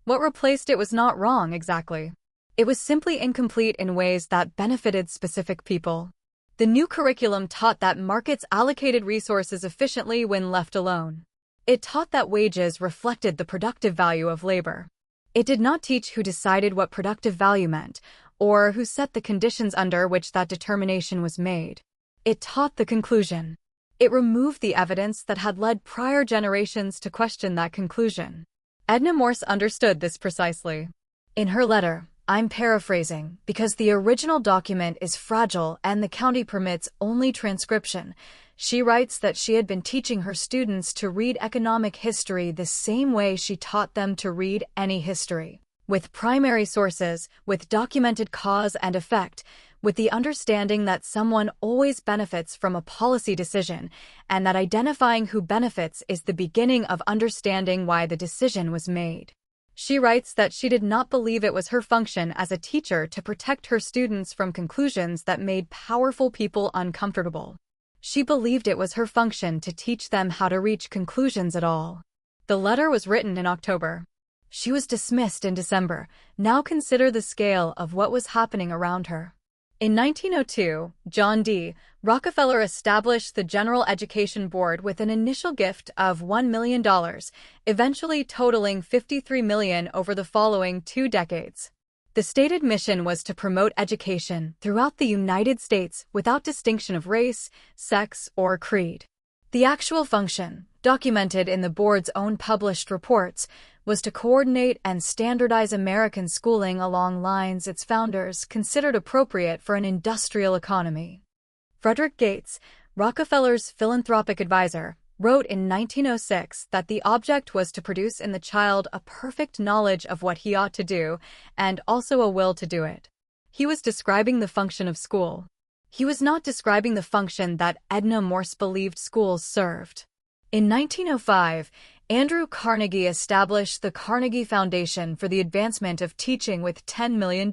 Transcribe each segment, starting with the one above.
What replaced it was not wrong exactly. It was simply incomplete in ways that benefited specific people. The new curriculum taught that markets allocated resources efficiently when left alone. It taught that wages reflected the productive value of labor. It did not teach who decided what productive value meant, or who set the conditions under which that determination was made. It taught the conclusion. It removed the evidence that had led prior generations to question that conclusion. Edna Morse understood this precisely. In her letter, I'm paraphrasing, because the original document is fragile and the county permits only transcription, she writes that she had been teaching her students to read economic history the same way she taught them to read any history, with primary sources, with documented cause and effect, with the understanding that someone always benefits from a policy decision, and that identifying who benefits is the beginning of understanding why the decision was made. She writes that she did not believe it was her function as a teacher to protect her students from conclusions that made powerful people uncomfortable. She believed it was her function to teach them how to reach conclusions at all. The letter was written in October. She was dismissed in December. Now consider the scale of what was happening around her. In 1902, John D. Rockefeller established the General Education Board with an initial gift of $1 million, eventually totaling $53 million over the following 2 decades. The stated mission was to promote education throughout the United States without distinction of race, sex, or creed. The actual function, documented in the board's own published reports, was to coordinate and standardize American schooling along lines its founders considered appropriate for an industrial economy. Frederick Gates, Rockefeller's philanthropic advisor, wrote in 1906 that the object was to produce in the child a perfect knowledge of what he ought to do, and also a will to do it. He was describing the function of school. He was not describing the function that Edna Morse believed schools served. In 1905, Andrew Carnegie established the Carnegie Foundation for the Advancement of Teaching with $10 million.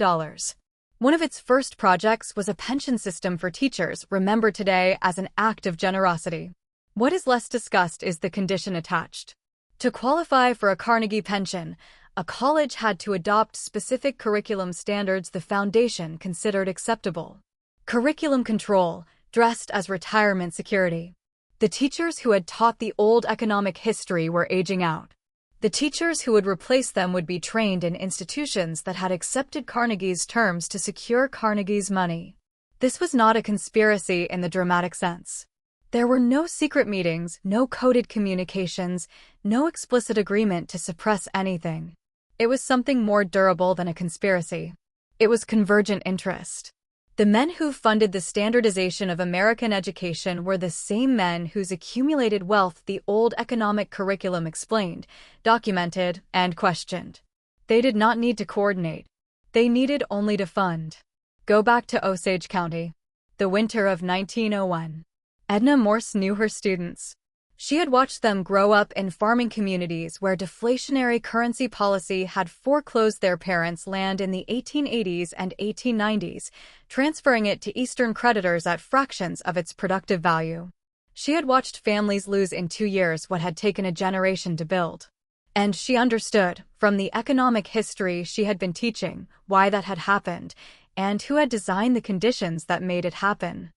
One of its first projects was a pension system for teachers, remembered today as an act of generosity. What is less discussed is the condition attached. To qualify for a Carnegie pension, a college had to adopt specific curriculum standards the foundation considered acceptable. Curriculum control, dressed as retirement security. The teachers who had taught the old economic history were aging out. The teachers who would replace them would be trained in institutions that had accepted Carnegie's terms to secure Carnegie's money. This was not a conspiracy in the dramatic sense. There were no secret meetings, no coded communications, no explicit agreement to suppress anything. It was something more durable than a conspiracy. It was convergent interest. The men who funded the standardization of American education were the same men whose accumulated wealth the old economic curriculum explained, documented, and questioned. They did not need to coordinate. They needed only to fund. Go back to Osage County. The winter of 1901. Edna Morse knew her students. She had watched them grow up in farming communities where deflationary currency policy had foreclosed their parents' land in the 1880s and 1890s, transferring it to Eastern creditors at fractions of its productive value. She had watched families lose in 2 years what had taken a generation to build. And she understood, from the economic history she had been teaching, why that had happened, and who had designed the conditions that made it happen.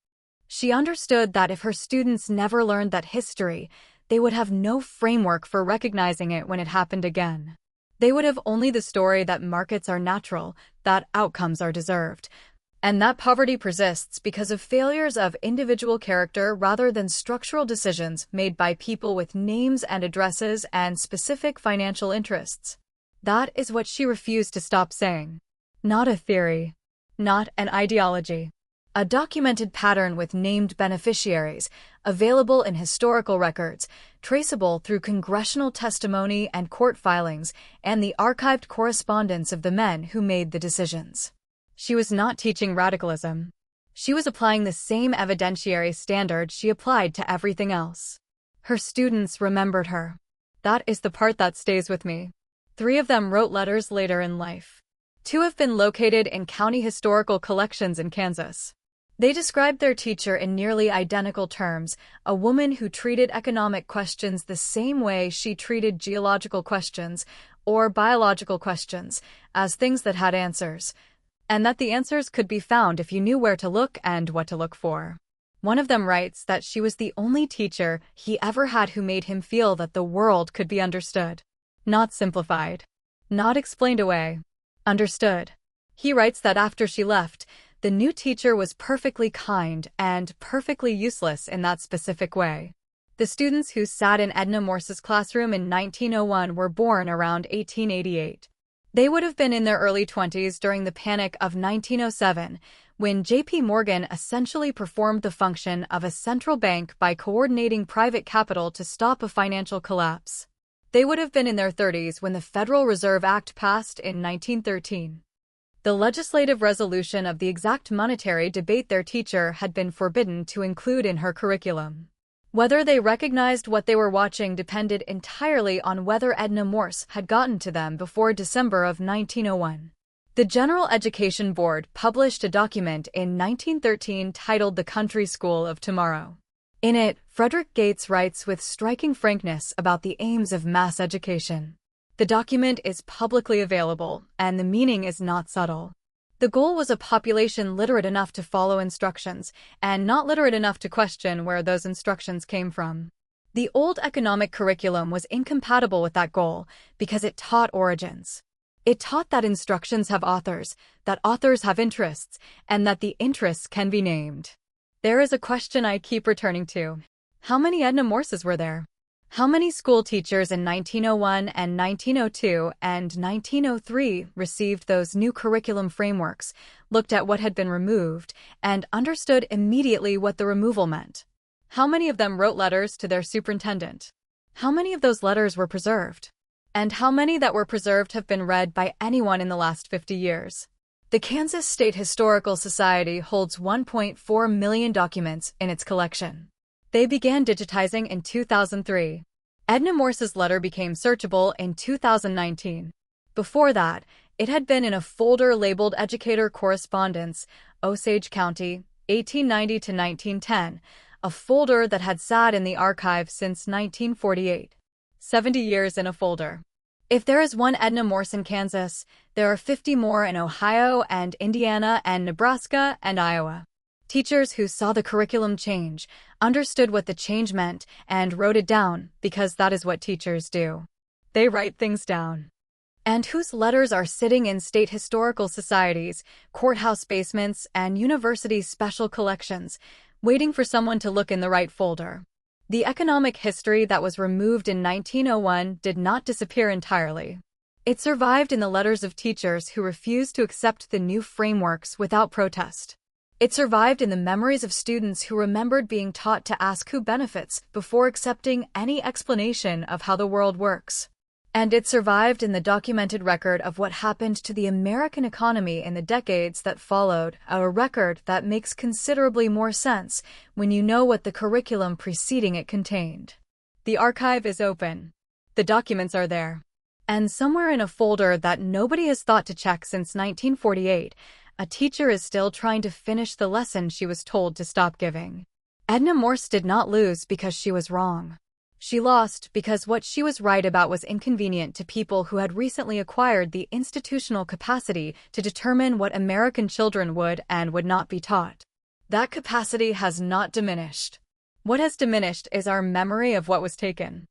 She understood that if her students never learned that history, they would have no framework for recognizing it when it happened again. They would have only the story that markets are natural, that outcomes are deserved, and that poverty persists because of failures of individual character rather than structural decisions made by people with names and addresses and specific financial interests. That is what she refused to stop saying. Not a theory. Not an ideology. A documented pattern with named beneficiaries, available in historical records, traceable through congressional testimony and court filings, and the archived correspondence of the men who made the decisions. She was not teaching radicalism. She was applying the same evidentiary standard she applied to everything else. Her students remembered her. That is the part that stays with me. 3 of them wrote letters later in life. 2 have been located in county historical collections in Kansas. They described their teacher in nearly identical terms, a woman who treated economic questions the same way she treated geological questions, or biological questions as things that had answers, and that the answers could be found if you knew where to look and what to look for. One of them writes that she was the only teacher he ever had who made him feel that the world could be understood. Not simplified. Not explained away. Understood. He writes that after she left, the new teacher was perfectly kind and perfectly useless in that specific way. The students who sat in Edna Morse's classroom in 1901 were born around 1888. They would have been in their early 20s during the Panic of 1907, when J.P. Morgan essentially performed the function of a central bank by coordinating private capital to stop a financial collapse. They would have been in their 30s when the Federal Reserve Act passed in 1913. The legislative resolution of the exact monetary debate their teacher had been forbidden to include in her curriculum. Whether they recognized what they were watching depended entirely on whether Edna Morse had gotten to them before December of 1901. The General Education Board published a document in 1913 titled The Country School of Tomorrow. In it, Frederick Gates writes with striking frankness about the aims of mass education. The document is publicly available, and the meaning is not subtle. The goal was a population literate enough to follow instructions, and not literate enough to question where those instructions came from. The old economic curriculum was incompatible with that goal because it taught origins. It taught that instructions have authors, that authors have interests, and that the interests can be named. There is a question I keep returning to. How many Edna Morses were there? How many school teachers in 1901 and 1902 and 1903 received those new curriculum frameworks, looked at what had been removed, and understood immediately what the removal meant? How many of them wrote letters to their superintendent? How many of those letters were preserved? And how many that were preserved have been read by anyone in the last 50 years? The Kansas State Historical Society holds 1.4 million documents in its collection. They began digitizing in 2003. Edna Morse's letter became searchable in 2019. Before that, it had been in a folder labeled Educator Correspondence, Osage County, 1890 to 1910, a folder that had sat in the archive since 1948. 70 years in a folder. If there is one Edna Morse in Kansas, there are 50 more in Ohio and Indiana and Nebraska and Iowa. Teachers who saw the curriculum change, understood what the change meant, and wrote it down, because that is what teachers do. They write things down. And whose letters are sitting in state historical societies, courthouse basements, and university special collections, waiting for someone to look in the right folder. The economic history that was removed in 1901 did not disappear entirely. It survived in the letters of teachers who refused to accept the new frameworks without protest. It survived in the memories of students who remembered being taught to ask who benefits before accepting any explanation of how the world works. And it survived in the documented record of what happened to the American economy in the decades that followed, a record that makes considerably more sense when you know what the curriculum preceding it contained. The archive is open. The documents are there. And somewhere in a folder that nobody has thought to check since 1948, a teacher is still trying to finish the lesson she was told to stop giving. Edna Morse did not lose because she was wrong. She lost because what she was right about was inconvenient to people who had recently acquired the institutional capacity to determine what American children would and would not be taught. That capacity has not diminished. What has diminished is our memory of what was taken.